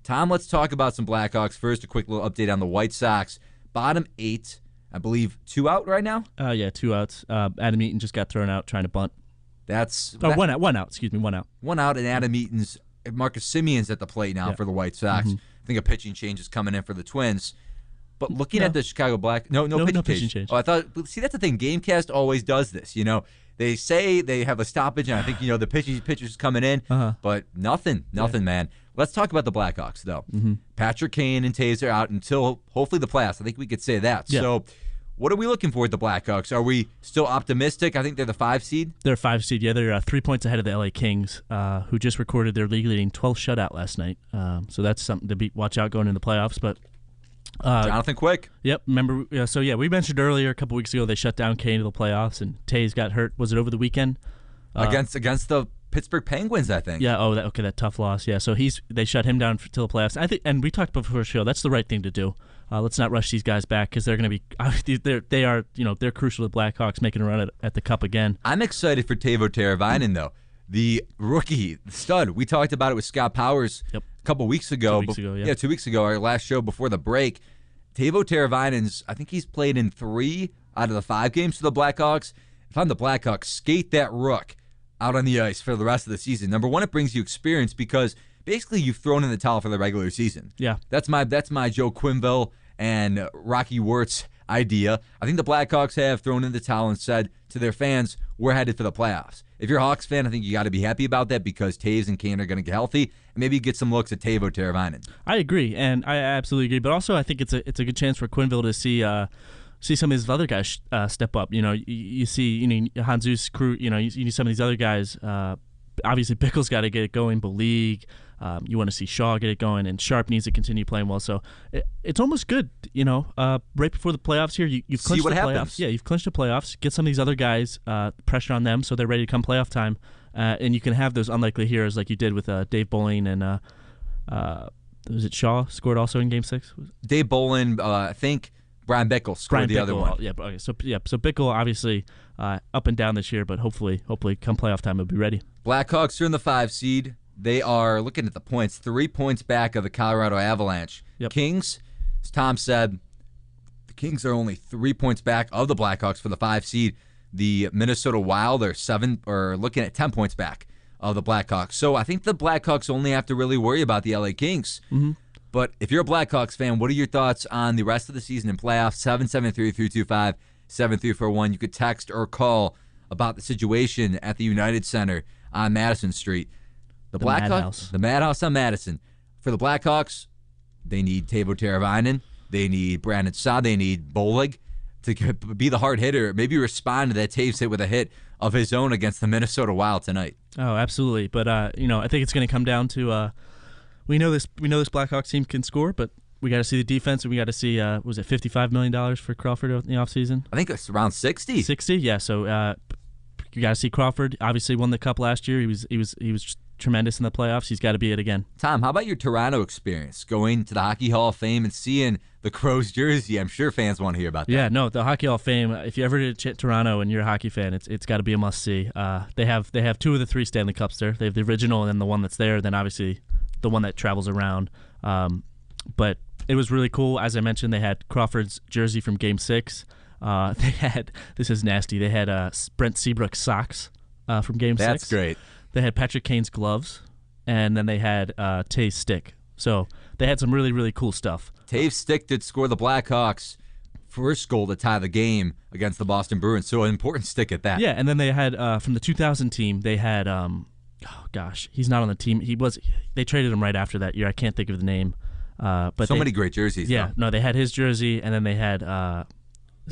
Tom, let's talk about some Blackhawks first. A quick little update on the White Sox. Bottom 8, I believe 2 out right now? Yeah, 2 outs. Adam Eaton just got thrown out trying to bunt. One out. 1 out. Excuse me, 1 out. 1 out, and Adam Eaton's Marcus Semion's at the plate now for the White Sox. I think a pitching change is coming in for the Twins. But looking at the Chicago No pitching change. Oh, I thought. See, that's the thing. Gamecast always does this. They say they have a stoppage, and I think the pitcher's coming in, but nothing, man. Let's talk about the Blackhawks though. Patrick Kane and Taves are out until hopefully the playoffs. I think we could say that. Yeah. So, what are we looking for at the Blackhawks? Are we still optimistic? I think they're the 5 seed. They're a 5 seed. Yeah, they're 3 points ahead of the LA Kings, who just recorded their league-leading 12th shutout last night. So that's something to watch out going into the playoffs. But Jonathan Quick. Yep. Remember? We mentioned earlier a couple weeks ago they shut down Kane to the playoffs, and Taves got hurt. Was it over the weekend? Against the Pittsburgh Penguins, I think. Yeah. Oh, that tough loss. Yeah. So they shut him down till the playoffs. I think, and we talked before the show. That's the right thing to do. Let's not rush these guys back because they're going to be. They're crucial to the Blackhawks making a run at the Cup again. I'm excited for Teuvo Teravainen though. The rookie, the stud. We talked about it with Scott Powers a couple weeks ago. 2 weeks ago, our last show before the break. Teuvo Teravainen's, I think he's played in 3 out of the 5 games for the Blackhawks. If I'm the Blackhawks, skate that rook out on the ice for the rest of the season. Number one, it brings you experience because basically you've thrown in the towel for the regular season. Yeah. That's my Joe Quenneville and Rocky Wirtz idea. I think the Blackhawks have thrown in the towel and said to their fans, we're headed for the playoffs. If you're a Hawks fan, I think you got to be happy about that because Taves and Kane are going to get healthy and maybe get some looks at Teuvo Teravainen. I agree, and I absolutely agree. But also, I think it's a good chance for Quenneville to see some of his other guys step up. You see, Jesus Crew. You need some of these other guys. Obviously, Bickle's got to get it going. Bolig. You want to see Shaw get it going, and Sharp needs to continue playing well. So it's almost good, right before the playoffs here. You've clinched the playoffs. Yeah, you've clinched the playoffs. Get some of these other guys, pressure on them so they're ready to come playoff time. And you can have those unlikely heroes like you did with Dave Bowling and was it Shaw scored also in Game 6? Dave Bowling, I think Brian Bickle scored the other one. Yeah, okay. So Bickle obviously up and down this year, but hopefully come playoff time he'll be ready. Blackhawks are in the 5 seed. They are, looking at the points, 3 points back of the Colorado Avalanche. Yep. Kings, as Tom said, the Kings are only 3 points back of the Blackhawks for the 5 seed. The Minnesota Wild are looking at 10 points back of the Blackhawks. So I think the Blackhawks only have to really worry about the LA Kings. Mm-hmm. But if you're a Blackhawks fan, what are your thoughts on the rest of the season in playoffs? 773-325-7341. You could text or call about the situation at the United Center on Madison Street. The Blackhawks, the Madhouse on Madison. For the Blackhawks, they need Teuvo Teravainen. They need Brandon Saad. They need Bolig to be the hard hitter. Maybe respond to that Taves hit with a hit of his own against the Minnesota Wild tonight. Oh, absolutely. But I think it's going to come down to we know this Blackhawks team can score, but we got to see the defense, and we got to see was it $55 million for Crawford in the offseason? I think it's around 60. 60, yeah. So you got to see Crawford. Obviously, won the Cup last year. He was tremendous in the playoffs. He's got to be it again. Tom, how about your Toronto experience, going to the Hockey Hall of Fame and seeing the Crows jersey? I'm sure fans want to hear about that. Yeah, no, the Hockey Hall of Fame. If you ever did Toronto and you're a hockey fan, it's got to be a must see. They have 2 of the 3 Stanley Cups there. They have the original and then the one that's there. Then obviously the one that travels around. But it was really cool. As I mentioned, they had Crawford's jersey from Game 6. They had, this is nasty. They had Brent Seabrook socks from Game 6. That's great. They had Patrick Kane's gloves, and then they had Tave's stick. So they had some really, really cool stuff. Tave's stick did score the Blackhawks' first goal to tie the game against the Boston Bruins, so an important stick at that. Yeah, and then they had, from the 2000 team, they had, he's not on the team. They traded him right after that year. I can't think of the name. But many great jerseys. Yeah, though. No, they had his jersey, and then they had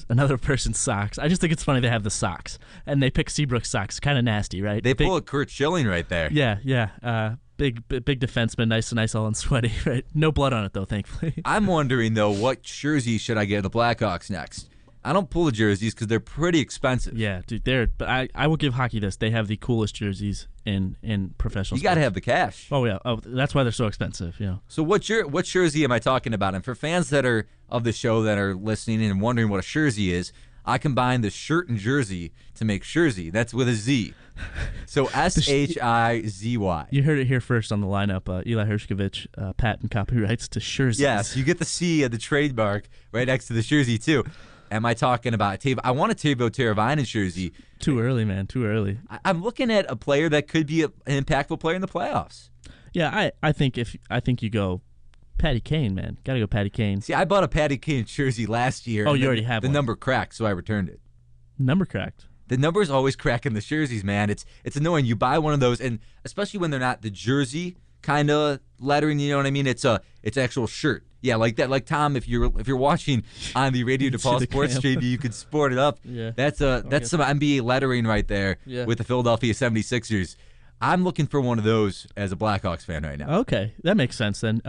another person's socks. I just think it's funny they have the socks, and they pick Seabrook's socks. Kind of nasty, right? They pull a Kurt Schilling right there. Yeah. Big defenseman, nice all and sweaty. Right? No blood on it though, thankfully. I'm wondering though, what jersey should I get the Blackhawks next? I don't pull the jerseys because they're pretty expensive. Yeah, dude, but I will give hockey this. They have the coolest jerseys in professional. You got to have the cash. Oh yeah. Oh, that's why they're so expensive. So what jersey am I talking about? And for fans that are of the show that are listening and wondering what a jersey is, I combined the shirt and jersey to make Schurzy. That's with a Z. So Shizy. You heard it here first on the lineup. Eli Hershkovich, patent copyrights to Schurzy. Yes, you get the C of the trademark right next to the Schurzy, too. Am I talking about I want a Teuvo Teravainen Schurzy. Too early, man. Too early. I'm looking at a player that could be an impactful player in the playoffs. Yeah, I think you go Patty Kane, man. Got to go Patty Kane. See, I bought a Patty Kane jersey last year. Oh, you already have the one. number cracked, so I returned it. Number cracked. The number's always cracking the jerseys, man. It's annoying. You buy one of those, and especially when they're not the jersey kind of lettering, you know what I mean? It's actual shirt. Yeah, like that. Like Tom, if you're watching on the Radio DePaul Sports Stream, you could sport it up. Yeah. That's some NBA lettering right there with the Philadelphia 76ers. I'm looking for one of those as a Blackhawks fan right now. Okay, that makes sense then.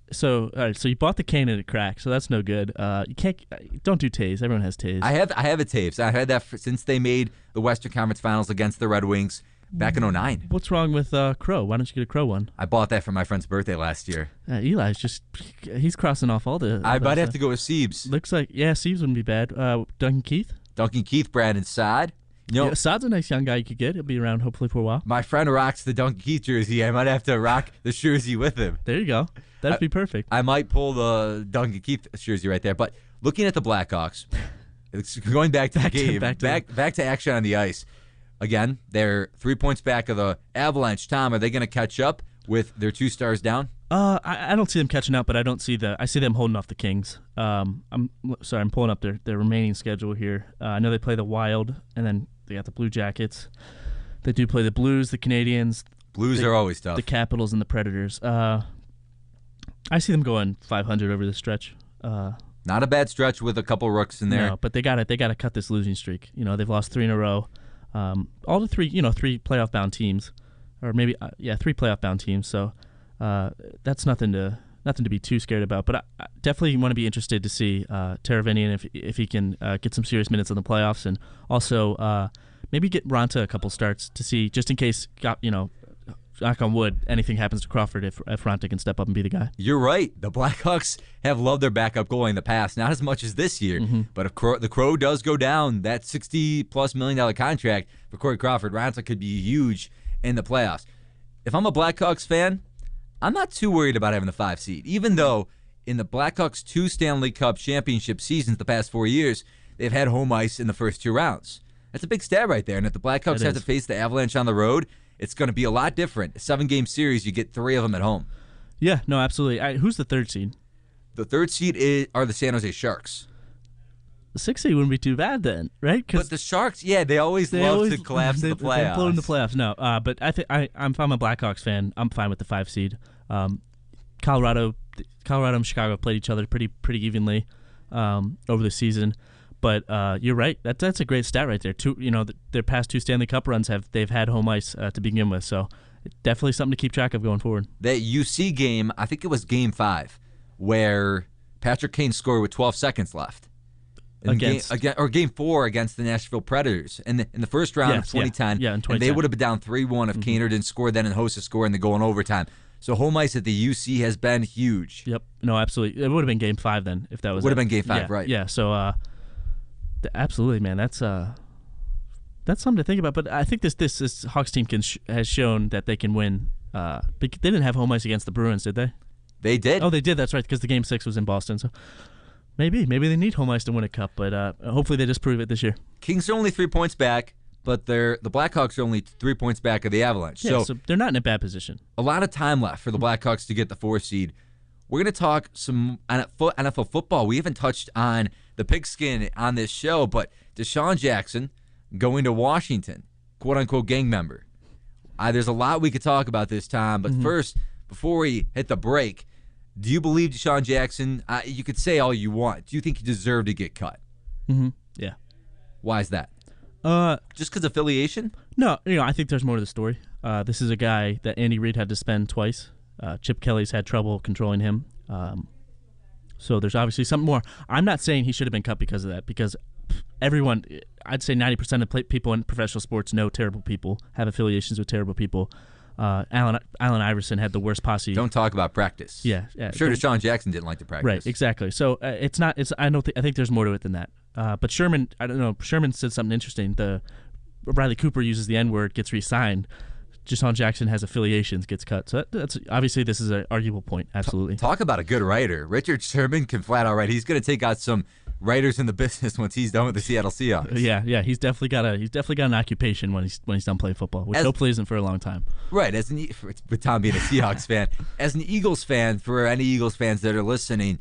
So all right, so you bought the Kane and it cracked, so that's no good. You can't. Don't do Taves. Everyone has Taves. I have a Taves. I've had that since they made the Western Conference Finals against the Red Wings back in 2009. What's wrong with Crow? Why don't you get a Crow one? I bought that for my friend's birthday last year. Eli's he's crossing off all the. I might have to go with Siebes. Looks like Siebes wouldn't be bad. Duncan Keith, Brandon Saad. Saad's a nice young guy you could get. He'll be around hopefully for a while. My friend rocks the Duncan Keith jersey. I might have to rock the jersey with him. There you go. That'd be perfect. I might pull the Duncan Keith jersey right there. But looking at the Blackhawks, going back to the game, back to action on the ice. Again, they're 3 points back of the Avalanche. Tom, are they going to catch up with their 2 stars down? I don't see them catching up, but I see them holding off the Kings. I'm pulling up their remaining schedule here. I know they play the Wild, and then they got the Blue Jackets. They do play the Blues, the Canadians. Blues are always tough. The Capitals and the Predators. I see them going 500 over this stretch. Not a bad stretch with a couple rooks in there. No, but they got to cut this losing streak. They've lost 3 in a row. All the 3 playoff bound teams, or maybe 3 playoff bound teams. So that's nothing to be too scared about. But I definitely want to be interested to see Teravainen if he can get some serious minutes in the playoffs, and also maybe get Ranta a couple starts to see, just in case, knock on wood, anything happens to Crawford, if Ranta can step up and be the guy. You're right. The Blackhawks have loved their backup goalie in the past, not as much as this year. Mm-hmm. But if the Crow does go down, that $60+ million contract for Corey Crawford, Ranta could be huge in the playoffs. If I'm a Blackhawks fan, I'm not too worried about having the 5 seed, even though in the Blackhawks' 2 Stanley Cup championship seasons the past 4 years, they've had home ice in the first 2 rounds. That's a big stat right there. And if the Blackhawks have to face the Avalanche on the road, it's going to be a lot different. A 7-game series, you get 3 of them at home. Yeah, no, absolutely. Who's the 3rd seed? The 3rd seed are the San Jose Sharks. The 6th seed wouldn't be too bad then, right? But the Sharks, they always love to collapse the playoffs. They blow in the playoffs. No, but if I'm a Blackhawks fan, I'm fine with the 5 seed. Colorado and Chicago played each other pretty evenly over the season. But you're right. That's a great stat right there. Their past 2 Stanley Cup runs they've had home ice to begin with. So definitely something to keep track of going forward. That UC game, I think it was Game 5, where Patrick Kane scored with 12 seconds left. Game 4 against the Nashville Predators in the first round of 2010. Yeah, in 2010. And they would have been down 3-1 if Kaner didn't score then and Hossa score and they go in overtime. So home ice at the UC has been huge. Yep. No, absolutely. It would have been Game 5 then if that was. Would have been Game 5, right? Yeah. So. Absolutely, man. That's something to think about. But I think this Hawks team has shown that they can win. They didn't have home ice against the Bruins, did they? They did. Oh, they did. That's right, because the Game 6 was in Boston. So maybe they need home ice to win a cup. But hopefully they just prove it this year. Kings are only 3 points back, but the Blackhawks are only 3 points back of the Avalanche. Yeah, so they're not in a bad position. A lot of time left for the Blackhawks to get the 4 seed. We're going to talk some NFL football. We haven't touched on the pigskin on this show, but Deshaun Jackson going to Washington, quote-unquote gang member. There's a lot we could talk about this, Tom, but first, before we hit the break, do you believe Deshaun Jackson, you could say all you want, do you think he deserved to get cut? Mm-hmm. Yeah. Why is that? Just because affiliation? No, I think there's more to the story. This is a guy that Andy Reid had to spend twice. Chip Kelly's had trouble controlling him. So there's obviously something more. I'm not saying he should have been cut because of that, because everyone, I'd say 90% of people in professional sports know terrible people, have affiliations with terrible people. Allen Iverson had the worst posse. Don't talk about practice. Yeah. I'm sure Deshaun Jackson didn't like to practice. Right, exactly. So I think there's more to it than that. But Sherman, I don't know. Sherman said something interesting. Riley Cooper uses the N-word, gets re-signed. Deshaun Jackson has affiliations, gets cut. So that's obviously this is an arguable point. Absolutely. Talk about a good writer. Richard Sherman can flat out write. He's going to take out some writers in the business once he's done with the Seattle Seahawks. Yeah. He's definitely got an occupation when he's done playing football, which hopefully isn't for a long time. Right. With Tom being a Seahawks fan, as an Eagles fan, for any Eagles fans that are listening,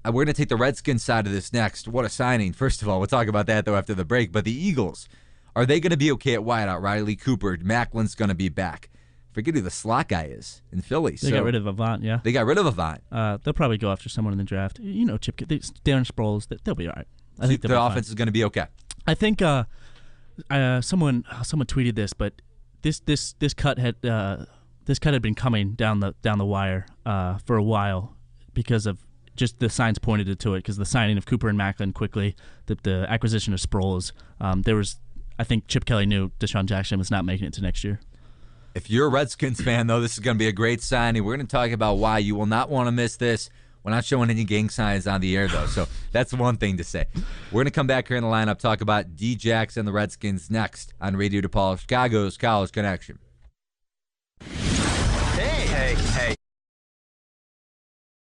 we're going to take the Redskins side of this next. What a signing! First of all, we'll talk about that though after the break. But the Eagles. Are they going to be okay at wideout? Riley Cooper, Macklin's going to be back. Forget who the slot guy is in Philly. They got rid of Avant, yeah. They got rid of Avant. They'll probably go after someone in the draft. You know, Chip, Darren Sproles, they'll be all right. I think the offense is going to be okay. I think someone tweeted this, but this cut had been coming down the wire for a while because of just the signs pointed to it. Because the signing of Cooper and Macklin quickly, the acquisition of Sproles, I think Chip Kelly knew Deshaun Jackson was not making it to next year. If you're a Redskins fan, though, this is going to be a great signing. We're going to talk about why you will not want to miss this. We're not showing any gang signs on the air, though, so that's one thing to say. We're going to come back here in the lineup, talk about D-Jax and the Redskins next on Radio DePaul, Chicago's College Connection. Hey.